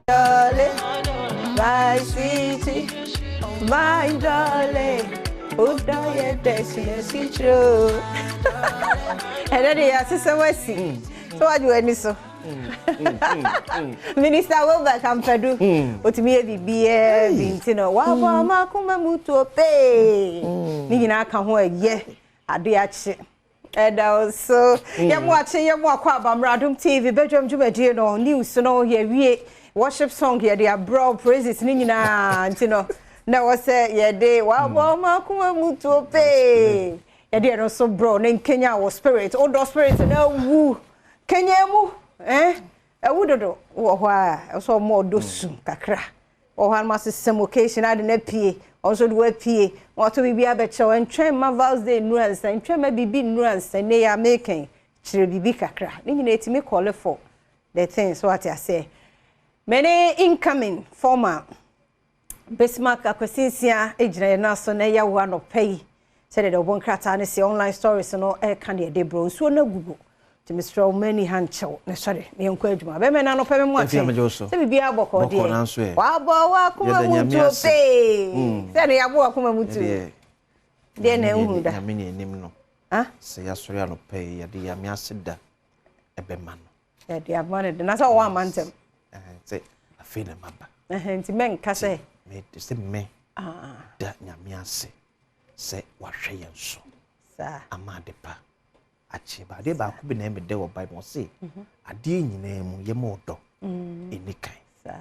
darling, my sweetie, my darling. Oh, darling, that's true. And then he has to say, so I do any so. Minister welcome Pedu. Otimi bibie bintino. Wa ba ma kuma mutu pe. Ni nyina ka ho aye. Ade ache. Eda so. Yem watching yem akwa abamra Adom TV Badwam dwumadie no news no ye wie worship song ye dey bro praises ni nyina ntino. Na wo say ye dey wa ba ma kuma mutu pe. Ye dey no so bro na Kenya wo spirit. Odo spirit na wu. Kenya mu ewudodo wo hwa so mo dosu kakra o han masem occasion ade na pie onso do apie won to bibia be che wen twen ma Val's Day nuance twen ma bibi nuance ne ya making chire bibi kakra ni nyina etimi call for the things what I say many incoming former Bismarck akwasinsia ejina na so na ya wa no pay said the obon krata ne se online stories no e kan de bro so na gugu Mr. Many Hancho, sorry, the encouragement. I mean, I don't pay much. Let me be a book or dear. Wow, come to pay. Then I walk home to then I mean, no. Ah, say, I sorry, I don't pay. The Amiasida, a beman. Yeah, they have money, and that's all 1 month. Say, I feel a map. And men can say, made the same me. Ah, that Yamiase say, what she and so, sir, Amadepa. Achiba de ba ku bi na me de wo Bible say ade nyina mu ye mo do enikan sa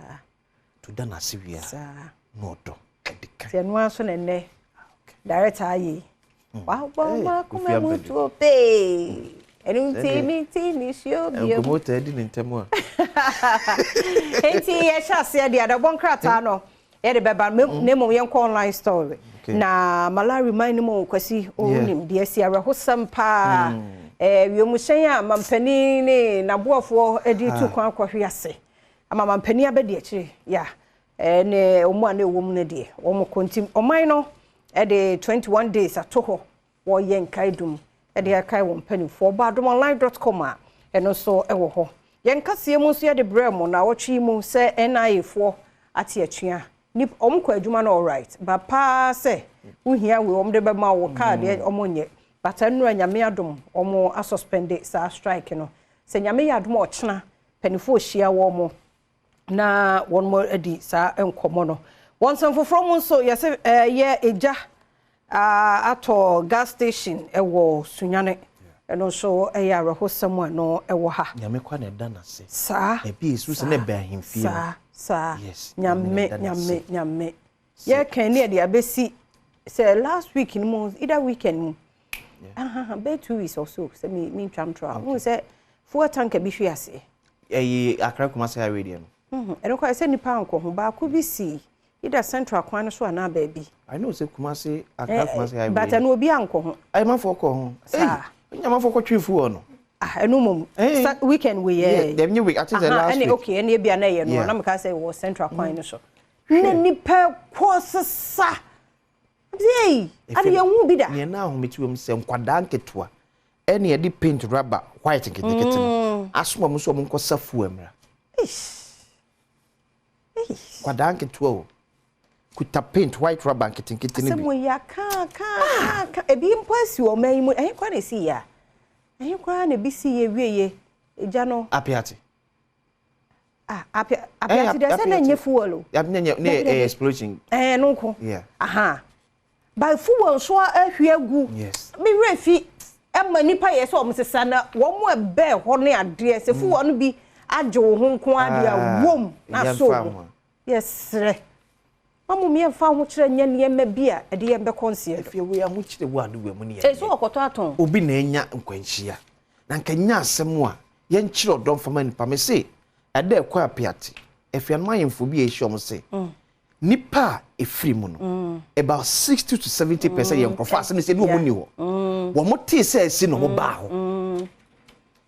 to da na siwia sa no do edikan se no aso na ne director ayi wa ma ku me mu to pe enu ti mi sio bi e mo te di ntemu a enti ye sha se de adabon krata no ye de beba ne mo ye online story na mala remind mo kwasi o nim de asi arehosam pa wiemu ya mampani ne naboafo edi tu kwan akwahwe ase ama mampani abedi akire ya ne omo ane wom ne de omo kontim oman no de 21 days atoho wo ye nkaidum de akai wo mpanifo badomonline.com a eno so ewo ho ye nkase mu so ye de bremo na wotwe mu se NIA4 ate atwea ni omkọ adwuma na all right ba pa se uhia we omde be ma wo card omonye but anu nyame adom omo asuspend sa strike no se nyame adom ochena panifo ohia wo mo na won mo adi sa enkomo no won san foforo mo so yese ye eja ato gas station ewo sunyane eno so eya rehosam no ewo ha nyame kwa na da na se sa e bi esu se na be ahemfie sa yes nyame ye kan ne de abesi say last week in month either weekend be 2 weeks or so say me tramtra who say full tank bi hwe ase akra kuma say radio no eno kwa say nipa anko ho ba ko bi si either central kwan no so ana ba bi I know say kuma say akra kuma say radio but no obi anko ho ai ma fo ko ho sa nyama fo ko twifu no eno mom weekend we dem new week at the last week okay ene bia na ye no na me ka say was central kwan no so ne nipa ko sesa Hey, ade ye hu bi da. Ne na ahometiwem se nkwada nketua. Ene ye di paint rubber white nketekete. Asoma mu so mo nkosa fu amra. Nkwada nketua o. Kuta paint white rubber nketekete ne bi. Asemo ya ka ebi mpasi o man mu ehn kwa na si ya. Ehn kwa na bi si ye wieye. Eja no. Apiati. Apiati da se na nye fuel o. Ya ne explosion. No ko. Yeah. Aha. By fuel so ahwe agu me refi emma nipa ye so omsesa na wo mo ebe ho ne ade se fuel no bi age wo ho nko ade a wom na so yes re mamu me fa ho kire nya ne yema bi a ade ye be konsie fie we ya ho kire wo ade we mu ne ye so okoto aton obi na enya nkwanhia na nkanya asem a ye nkire odom fama nipa me se ade ekwa apiate efia no ayemfo bi e hwom se nipa efrimu no about 60 to 70% ye nkofo asem se no mu ni ho wo mote se si no mo ba ho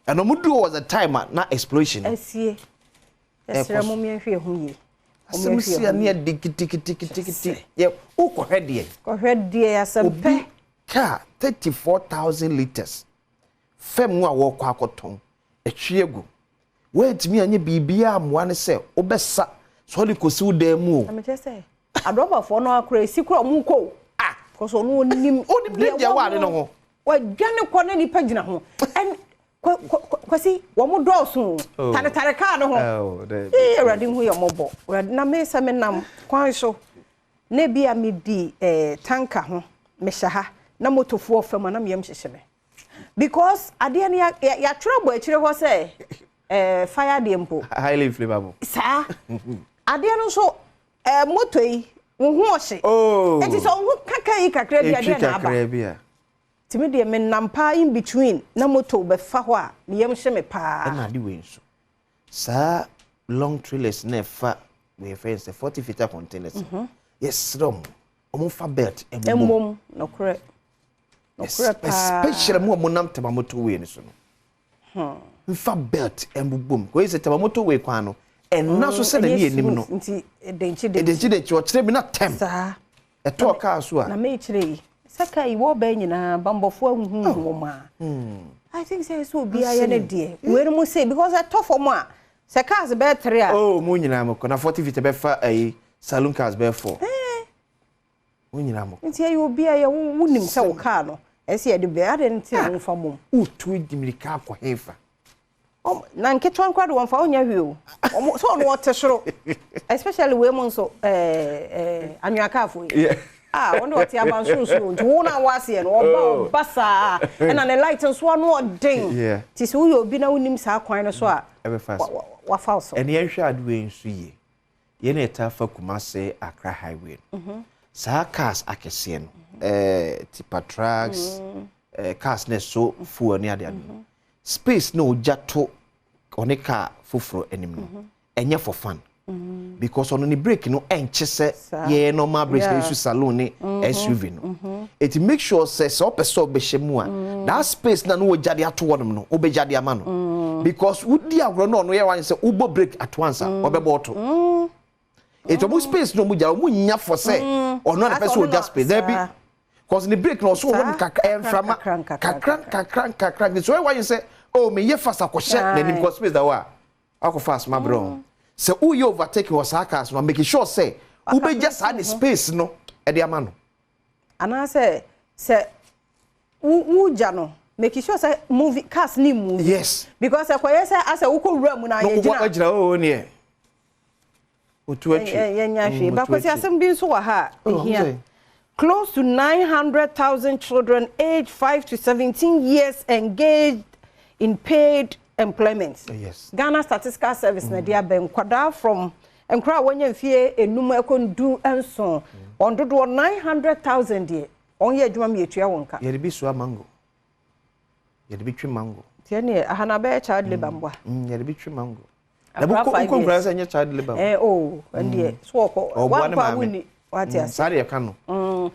and omudu was a time na explosion asie esra mo me hwe ho yi asem si ane dikiti ye ukohwede asempe ka 34,000 liters fem wa wo kwa akoton etwiegu wetimi anye bibia amwa ne se obesa so the kosi dem I'm just say Adom for no akra sikro mu ko cause ono nim de wa no ho wa dwane ko na nipa gina ho and kwasi wo mo dɔɔso tare ka no ho awurade hu yɛ mɔbɔ awurade na me se me nam kwan so na bia me di tanka ho me hya na motofo fam na me yam hyehyeme because ade ne ya trouble akire ho say fire de mpo highly flammable sa ade no so moto yi wo ho ohye enti so wo kaka yi kakra bia de na aba timi de me nampa in between na moto be fa ho a me yam hye me pa na de we nso sa long trailers na fa we fence 40 feet containers yes rom omo belt emom no correct pa especially mo nam tema moto we ni so no fa belt embubum ko ise tema moto we kwan no enna so se na ni enim no nti edenchi o kire mi na tem sa eto car so a na me kire yi saka yi wo ba nyina bambofo ahuhu wo ma I think say so bi aye na de we no say because I tough for mo a se cars be 3 a mo nyina mo na 40 feet be fa ayi saloon cars be 4 mo nyina mo nti ayi obi aye wo nim se wo car no ese ye de be ade nti wo fa mom utu dimirika akọ hefa na nketwa nkwado won fa onya hwe o so no wote soro especially we mo so anwaka afo wonder what ya ban so nti wo na wase no oba basa na ne light so no odin ti se wo yo bi na wonim sa kwan no so a wa fa so ene yehwe adwe nsu ye na eta fa Kumase Accra highway sa cars akese no tipa trucks cars ne so fuo ne ade space no jato onika fufuro enim no enye for fun because on the break no enche se ye normal break issue salon ni SUV no it make sure say so person be shemu a that space na no jade ato wonum no obejade ama no because wudi agro no no ye wan say ubo break at once obebo to it obo space no mu ja mu nya for say ono na person oja space there be because the break no so won kakran so why you say oh me ye fast akoshe na nim because space da wa akọ fast my bro so who you overtake was cars no make sure say who be just had the space no e dey ama no ana say who ja no make sure say movie cars ni move yes because akoye say asa wo ko wura mu na ye gina no gina o ne otu atwi nya hwe ba kwesi asem bi nso wa ha ehia close to 900,000 children aged 5 to 17 years engaged in paid employment. Yes. Ghana Statistical Service na dia ben kwada from enkra wonya mfie enum ekondu enso on dodo 900,000 die onye adwuma me etua wonka ye de bi so mango ye de bi twi mango tie ne ahana be child labor mbwa ye de bi twi mango na bu ko nkra say child labor ndie so ko wan pa wuni wati ase sare ye ka no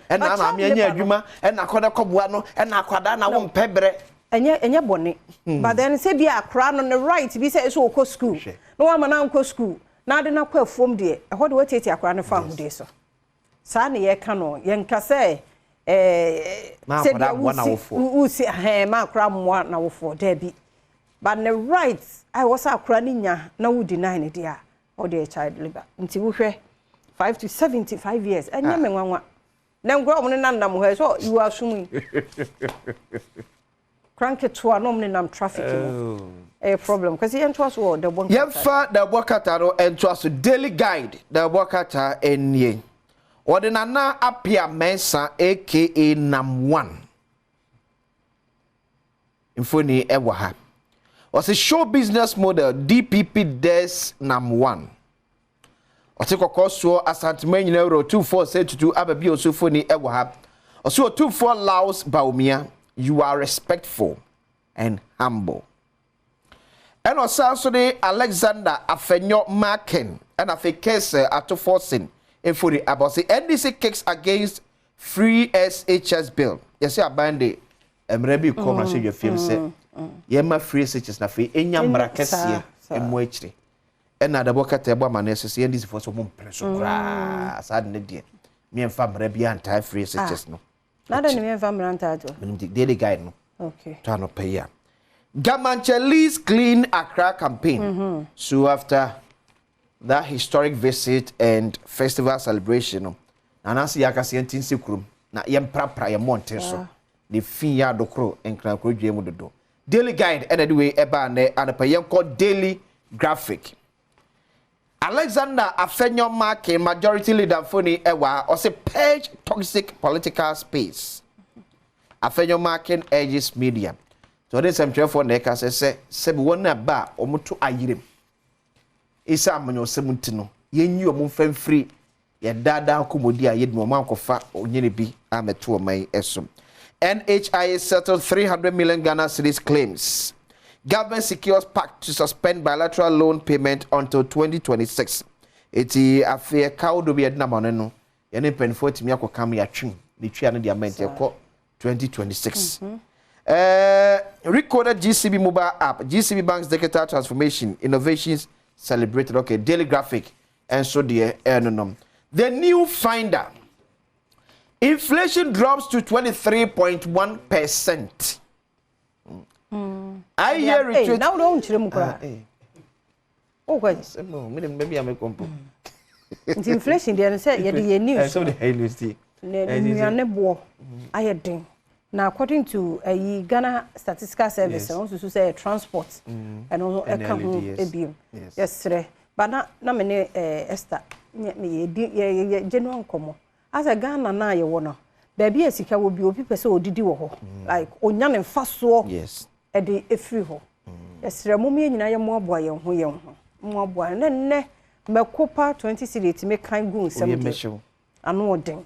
e na ma me anya adwuma e na akoda koboa no e na akoda na wo mpebre enye bone but then say bia akra no the right bi say so ko school no wa mana nko school na de na kwa fom de e ho de wetete akra no fa hu de so sa na ye ka no ye nka say say bia u si ma akra mo na wo fo de bi but the right I was akra ni nya na wo deny ne dia o de child labor nti wo hwe 5 to 75 years enye menwanwa na ngro mo ne nandam ho so you are sumi crank to anom ne nam traffic a problem because you to us wo the bon yefa the bokata no ento aso daily guide the bokata enye ode nana apia mensa aka nam 1 infoni ewa ha was a show business model DPP des nam 1 oti kokoso asantman nyina euro 2472 ababi osofoni ewa ha oso 24 Laos Baumia. You are respectful and humble. And also the Alexander Afenyo Marken and a fake case at forcing for the about the NDC case against free SHS bill. Yes, I bande Mrebi come and say your film say Yema free SHS na fe enyambra kese emu achire. And na the boka table man say NDC for some preso kra sad ne die. Me emfa Mrebi anti free SHS no. Nada ni me family antato. Daily guide no. Okay. Tano pay ya. Gamanchelis Clean Accra campaign. So after that historic visit and festival celebration. Nanasi yakasi entinsi krum na yemprapra ye monte so. The fiya dokro enkra kro dwemu dodo. Daily guide anyway eba ne anapa yen called daily graphic. Alexander Afenyo Marke majority leader foni ewa or say purge toxic political space. Afenyo Marke urges media. So this I'm for neka se be one ba omuto ayirem. Isa amanyo semutino. Yenyu omfem free. Ye dada akomodi a yedmo mankofa onyene bi ameto omai esum. NHIA settled 300 million Ghana cedis claims. Government secures pact to suspend bilateral loan payment until 2026. Eti afia kawo do be edna maneno. Yene penfo timi akokam ya twin. Ni twia no dia mente ko 2026. Recorded GCB mobile app, GCB Bank's digital transformation innovations celebrated. Okay, daily graphic and so the The new finder. Inflation drops to 23.1%. I hear retreat. Now don't chire mukura. Oh, guys. Maybe I make compo. Inflation there say ye news. So the news the. Ne bo ayedin. Now according to Ghana Statistical Service, also to say transport and also ebium. Yes, sir. But na me Esther me general komo. As a Ghana na ye wono. Baby esika wo bi obi pese odidi wo ho. Like onya ne mfaso. Yes. E de efri ho. Esre mo me nyina ye mo aboa ye ho ye ho. Mo aboa ne mekopa 20 cedis me kan gu nsem. Ano odin.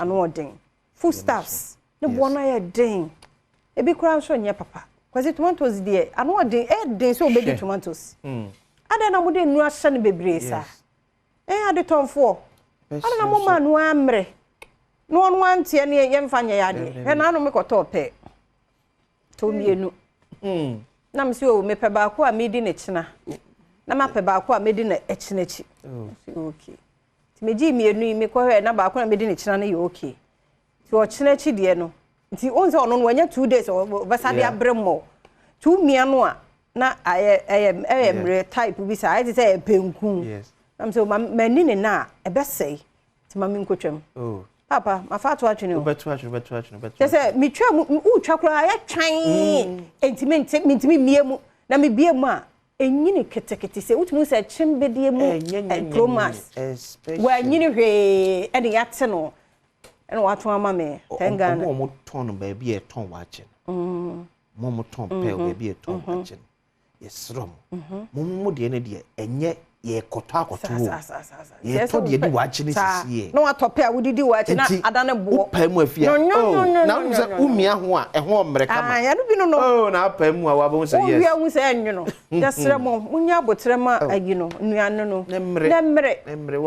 Ano odin. Foodstuffs. Ne bo na ye den. E bi kura so nye papa. Kwase tomatoes de ano odin den so obedi tomatoes. Ada na mo de nu ahye ne bebre sa. Ade tonfo. Ada na mo ma nu amre. No one wants any yemfanya yade. And I don't make a tope. To me, no. Nam so me pebako a made in a china. Nama pebako a made in a chinachi. Okay. To me, Jimmy, me call her number I made in a china, you okay. To a chinachi, dear no. It's only on when you're 2 days or Vasadia Bremo. 2 mianoa. Na I am type besides say a penku. Yes. I'm so my nina na a best say to my mincochum. Oh. Papa, my father watching you. But they say, me try, chakra, I try, intimate me to me, na me be a ma, and you need say, which means a chimbedia and promas, where you know, and the accent, and what one mammy, thank God, more ton baby a ton watching. Momo ton pale baby a ton watching. Yes, rum. Momo the energy, and yet. Ye kotako tu. Ye to de watching this here. No atopia we did watching adana bo. Pemu afia. No. Now you say umia ho a ho mreka ma. Ya no bi no. Oh na pemu a wabo say yes. Umia hu say enyo no. Just remo munya botre ma agi no. Nuano no. Nemre.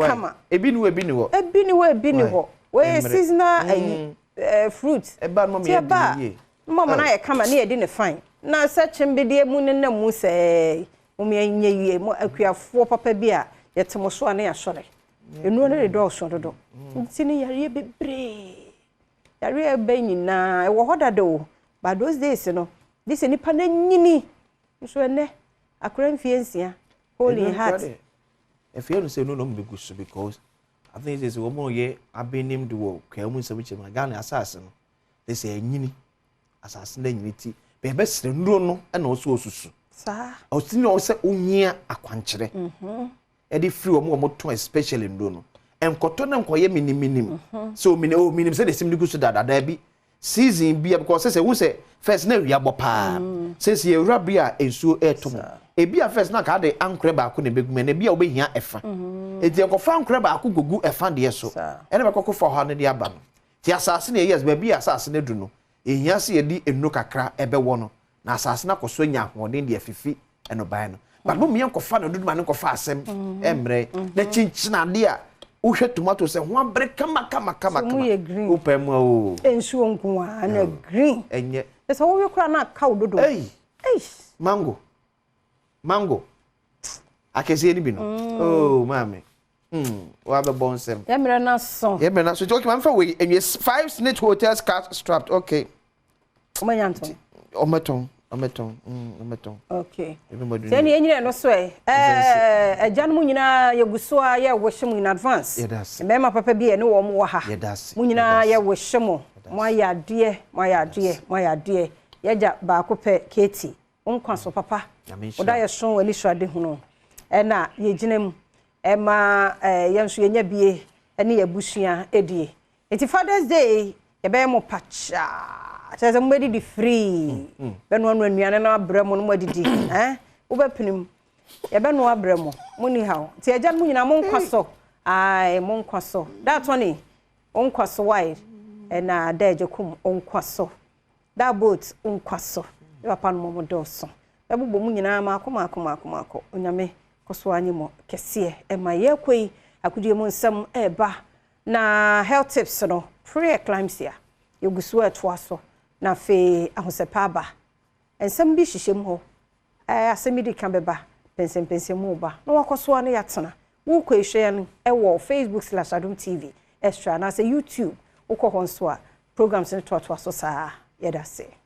Kama. Ebi ni wo. Ebi ni ho. We seasonal fruit. Eba no me ye. Mama na ye kama na ye di ne fine. Na search mbedie mu ne na mu say Umia nye mo akuafo papa bi a yetemo so na ya sore enu ne do so dodo ntini yare bebre yare be nyina e wo hoda do but those days no this nipa na nyini so ene akran fiensia holy heart if you say no be good because I think this wo mo ye abenim de wo kwa mu nsem chema Ghana assassin no they say nyini assassin na nyini ti be be sre nro no na oso osusu sa o tini o se ohia akwankyere e dey free o to especially ndo no enkoto na nkoye minim so minim say the sim digu so dada bi season bi because say who say first na wi abopa say say ewrabia ensuo etom e bia first na ka de ankre ba ko na begum na bia obehia efa e di enkofa ankre ba ko gogu efa de so e na be kokofo ha ne de aba no ti asase na yes ba bia asase na du no ehia se ye di enu kakra ebe wo no na asase na koso nya hoden de afifi eno ban no but no me enkofa na duduma ne enkofa asem emre na chinchina de a uhwe tomato se ho abre kama upem o ensuo nko a na green enye so wo we kura na ka ododo mango akese ni bi no oh mama wa be bon sem yemre na so okay man fa we enye 5 snitch hotels cat strapped okay omanyanto omaton ometon okay say ni enyina no so agyan mu nyina yeguso a ye wohye mu in advance mema papa bi ne wo mo ha mu nyina ye wohye mo ayade yeja ba ko pe keti onkwaso papa oda ye so wani hwade hunu na ye ginam ema yenso yenya bie ene ye busua edie eti Father's Day ye be mo pacha ateze mo di free be no anuane na abramo no modidi wo be pinim ye be no abramo muni hawo ti agya mu nyina mo nkwaso mo nkwaso that one onkwaso wide na daje kum onkwaso that boat onkwaso e papa no mo doso e bubo mu nyina ma akoma onyame koso anyimo kese e ma ye kwei akudie mu nsam eba na health tips no pre-eclampsia yegusu etwaso na fe ahosepa aba ensam bi hyehyem ho asemidi kan beba pensem mu ba na wakoso ane yatena wo kwehwe no e wo Facebook/Adom TV extra na say YouTube ukọ honso a programs ne to so saa yeda se